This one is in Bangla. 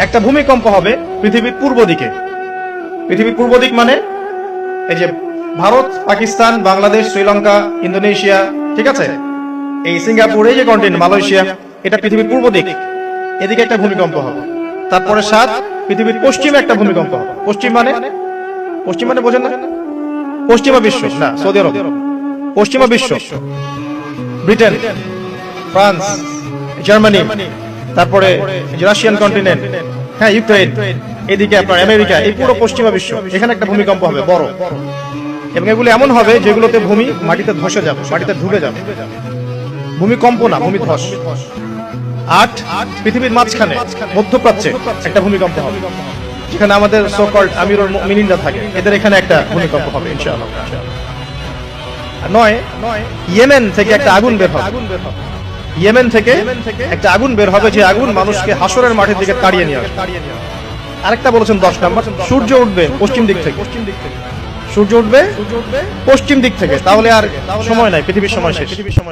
একটা ভূমিকম্প হবে পৃথিবীর পূর্ব দিকে। পৃথিবীর পূর্ব দিক মানে এই যে ভারত, পাকিস্তান, বাংলাদেশ, শ্রীলঙ্কা, ইন্দোনেশিয়া, ঠিক আছে, এই সিঙ্গাপুর, এই যে কন্টিনেন্ট মালয়েশিয়া, এটা পৃথিবীর পূর্ব দিক। এদিকে একটা ভূমিকম্প হবে। তারপরে 7 পৃথিবীর পশ্চিমে একটা ভূমিকম্প হবে। পশ্চিম মানে বোঝেন না? পশ্চিমা বিশ্ব না, সৌদি আরব, পশ্চিমা বিশ্ব, ব্রিটেন, ফ্রান্স, জার্মানি, তারপরে রাশিয়ান কন্টিনেন্ট, হ্যাঁ, ইউক্রেন, এদিকে আপনার আমেরিকা, এই পুরো পশ্চিমা বিশ্ব, এখানে একটা ভূমিকম্প হবে বড়। এবং এগুলো এমন হবে যেগুলোতে ভূমি মাটিতে ধসে যাবে, মাটিতে ঢুকে যাবে। ভূমিকম্প না, ভূমিধস। 8 পৃথিবীর মাঝখানে মধ্যপ্রাচ্যে একটা ভূমিকম্প হবে, যেখানে আমাদের সো কল্ড আমিরুল মুমিনিনরা থাকে, এদের এখানে একটা ভূমিকম্প হবে ইনশাআল্লাহ। 9 ইয়েমেন থেকে একটা আগুন বের হবে। ইয়েমেন থেকে একটা আগুন বের হবে, যে আগুন মানুষকে হাসরের মাঠের দিকে তাড়িয়ে নিয়ে আসবে। আরেকটা বলেছেন 10 নম্বর, সূর্য উঠবে পশ্চিম দিক থেকে। সূর্য উঠবে পশ্চিম দিক থেকে, তাহলে আর সময় নাই, পৃথিবীর সময় শেষ।